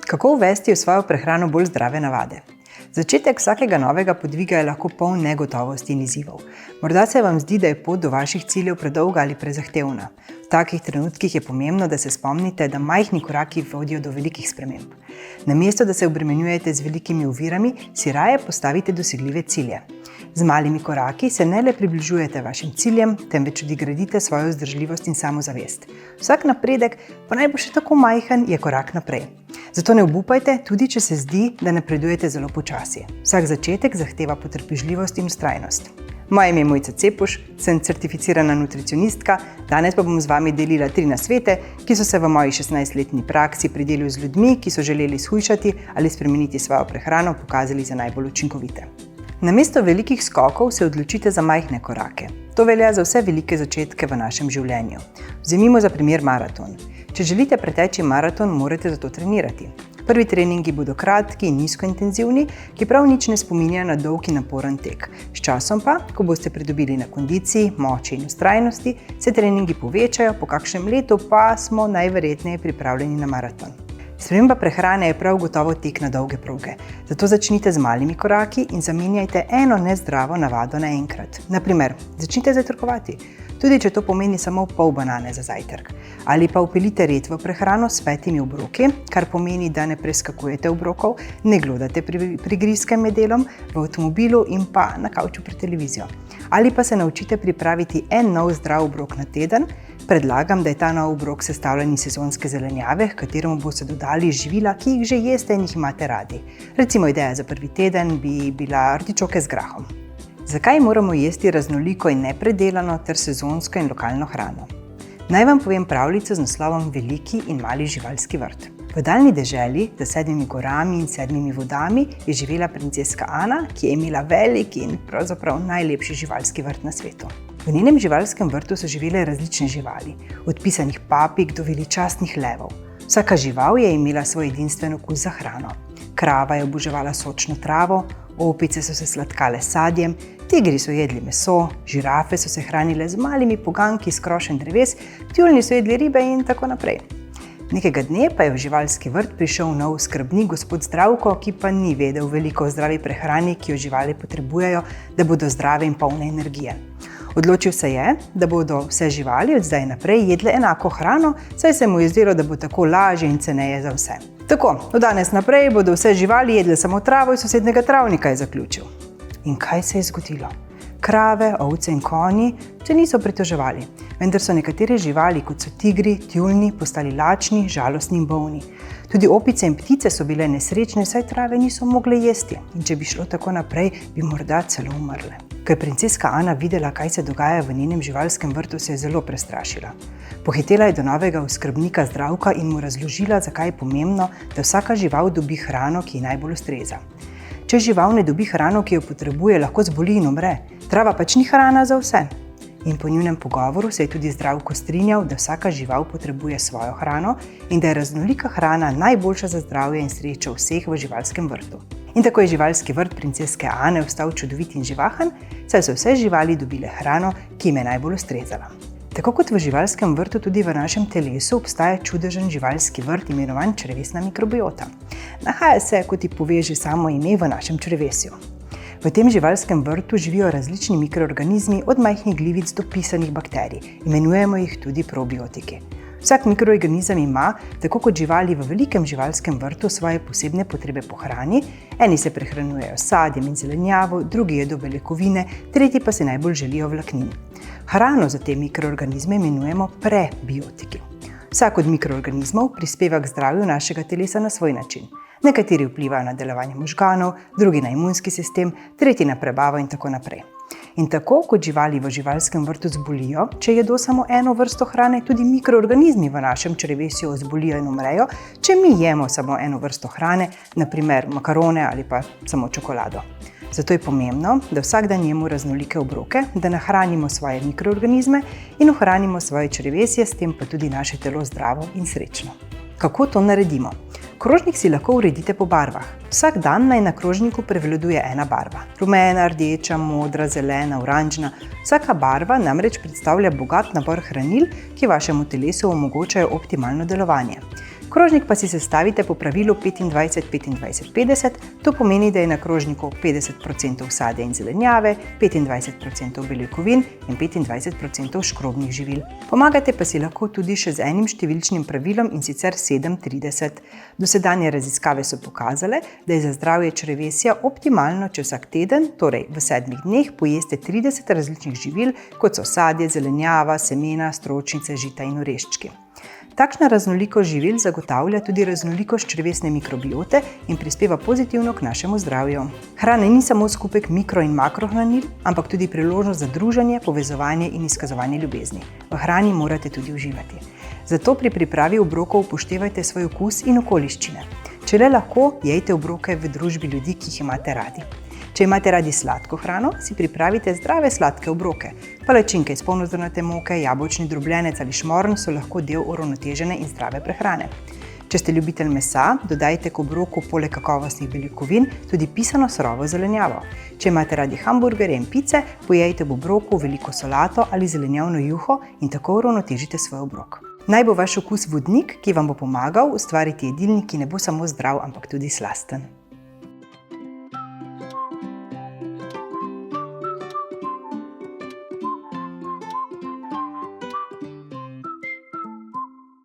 Kako uvesti v svojo prehrano bolj zdrave navade? Začetek vsakega novega podviga je lahko poln negotovosti in izzivov. Morda se vam zdi, da je pot do vaših ciljev predolga ali prezahtevna. V takih trenutkih je pomembno, da se spomnite, da majhni koraki vodijo do velikih sprememb. Namesto, da se obremenjujete z velikimi ovirami, si raje postavite dosegljive cilje. Z malimi koraki se ne le približujete vašim ciljem, temveč tudi gradite svojo vzdržljivost in samozavest. Vsak napredek, pa naj bo še tako majhen, je korak naprej. Zato ne obupajte, tudi če se zdi, da napredujete zelo počasi. Vsak začetek zahteva potrpežljivost in vztrajnost. Moje ime je Mojca Cepuš, sem certificirana nutricionistka, danes pa bom z vami delila 3 nasvete, ki so se v moji 16-letni praksi pri delu z ljudmi, ki so želeli shujšati ali spremeniti svojo prehrano, pokazali za najbolj učinkovite. Namesto velikih skokov se odločite za majhne korake. To velja za vse velike začetke v našem življenju. Vzemimo za primer maraton. Če želite preteči maraton, morate za to trenirati. Prvi treningi bodo kratki in nizkointenzivni, ki prav nič ne spominjajo na dolg in naporen tek. S časom pa, ko boste pridobili na kondiciji, moči in vztrajnosti, se treningi povečajo, po kakšnem letu pa smo najverjetneje pripravljeni na maraton. Sprememba prehrane je prav gotovo tek na dolge proge. Zato začnite z malimi koraki in zamenjajte eno nezdravo navado naenkrat. Na primer, začnite zajtrkovati, tudi če to pomeni samo pol banane za zajtrk. Ali pa vpeljite red v prehrano s 5 obroki, kar pomeni, da ne preskakujete obrokov, ne glodate prigrizke med delom v avtomobilu in pa na kavču pred televizijo. Ali pa se naučite pripraviti en nov zdrav obrok na teden. Predlagam, da je ta nov obrok sestavljen iz sezonske zelenjave, h kateremu boste dodali živila, ki jih že jeste in jih imate radi. Recimo ideja za prvi teden bi bila artičoke z grahom. Zakaj moramo jesti raznoliko in nepredelano ter sezonsko in lokalno hrano? Naj vam povem pravljico z naslovom Veliki in mali živalski vrt. V daljni deželi, za 7 gorami in 7 vodami, je živela princeska Ana, ki je imela velik in pravzaprav najlepši živalski vrt na svetu. V njenem živalskem vrtu so živele različne živali, od pisanih papig do veličastnih levov. Vsaka žival je imela svoj edinstven okus za hrano. Krava je oboževala sočno travo, opice so se sladkale s sadjem, tigri so jedli meso, žirafe so se hranile z malimi poganjki iz krošenj dreves, tjulnji so jedli ribe in tako naprej. Nekega dne pa je v živalski vrt prišel nov skrbnik, gospod Zdravko, ki pa ni vedel veliko o zdravi prehrani, ki jo živali potrebujejo, da bodo zdrave in polne energije. Odločil se je, da bodo vse živali od zdaj naprej jedle enako hrano, saj se mu je zdelo, da bo tako lažje in ceneje za vse. Tako, od danes naprej bodo vse živali jedle samo travo iz sosednjega travnika, je zaključil. In kaj se je zgodilo? Krave, ovce in konji se niso pritoževali, vendar so nekatere živali, kot so tigri, tjulnji, postali lačni, žalostni in bolni. Tudi opice in ptice so bile nesrečne, saj trave niso mogle jesti in če bi šlo tako naprej, bi morda celo umrle. Ko je princeska Ana videla, kaj se dogaja v njenem živalskem vrtu, se je zelo prestrašila. Pohitela je do novega oskrbnika Zdravka in mu razložila, zakaj je pomembno, da vsaka žival dobi hrano, ki ji najbolj ustreza. Če žival ne dobi hrano, ki jo potrebuje, lahko zboli in umre. Trava pač ni hrana za vse. In po njunem pogovoru se je tudi Zdravko strinjal, da vsaka žival potrebuje svojo hrano in da je raznolika hrana najboljša za zdravje in srečo vseh v živalskem vrtu. In tako je živalski vrt princeske Ane ostal čudovit in živahen, saj so vse živali dobile hrano, ki jim je najbolj ustrezala. Tako kot v živalskem vrtu, tudi v našem telesu obstaja čudežen živalski vrt, imenovan črevesna mikrobiota. Nahaja se, kot ji pove že samo ime, v našem črevesju. V tem živalskem vrtu živijo različni mikroorganizmi, od majhnih glivic do pisanih bakterij. Imenujemo jih tudi probiotiki. Vsak mikroorganizem ima, tako kot živali v velikem živalskem vrtu, svoje posebne potrebe po hrani. Eni se prehranjujejo s sadjem in zelenjavo, drugi jedo beljakovine, tretji pa se najbolj želijo vlaknin. Hrano za te mikroorganizme imenujemo prebiotiki. Vsak od mikroorganizmov prispeva k zdravju našega telesa na svoj način. Nekateri vplivajo na delovanje možganov, drugi na imunski sistem, tretji na prebavo in tako naprej. In tako kot živali v živalskem vrtu zbolijo, če jedo samo eno vrsto hrane, tudi mikroorganizmi v našem črevesju zbolijo in umrejo, če mi jemo samo eno vrsto hrane, na primer makarone ali pa samo čokolado. Zato je pomembno, da vsak dan jemo raznolike obroke, da nahranimo svoje mikroorganizme in ohranimo svoje črevesje, s tem pa tudi naše telo zdravo in srečno. Kako to naredimo? Krožnik si lahko uredite po barvah. Vsak dan naj na krožniku prevladuje ena barva. Rumena, rdeča, modra, zelena, oranžna. Vsaka barva namreč predstavlja bogat nabor hranil, ki vašemu telesu omogočajo optimalno delovanje. Krožnik pa si sestavite po pravilu 25-25-50, to pomeni, da je na krožniku 50% sadja in zelenjave, 25% beljakovin in 25% škrobnih živil. Pomagate pa si lahko tudi še z enim številčnim pravilom, in sicer 7-30. Dosedanje raziskave so pokazale, da je za zdravje črevesja optimalno, če vsak teden, torej v 7 dneh, pojeste 30 različnih živil, kot so sadje, zelenjava, semena, stročnice, žita in oreščki. Takšna raznolikost živil zagotavlja tudi raznolikost črevesne mikrobiote in prispeva pozitivno k našemu zdravju. Hrana ni samo skupek mikro- in makrohranil, ampak tudi priložnost za druženje, povezovanje in izkazovanje ljubezni. V hrani morate tudi uživati. Zato pri pripravi obrokov upoštevajte svoj okus in okoliščine. Če le lahko, jejte obroke v družbi ljudi, ki jih imate radi. Če imate radi sladko hrano, si pripravite zdrave sladke obroke. Palačinke iz polnozrnate moke, jabolčni drobljenec ali šmorn so lahko del uravnotežene in zdrave prehrane. Če ste ljubitelj mesa, dodajte k obroku poleg kakovostnih beljakovin tudi pisano surovo zelenjavo. Če imate radi hamburgerje in pice, pojejte v obroku veliko solato ali zelenjavno juho in tako uravnotežite svoj obrok. Naj bo vaš okus vodnik, ki vam bo pomagal ustvariti jedilnik, ki ne bo samo zdrav, ampak tudi slasten.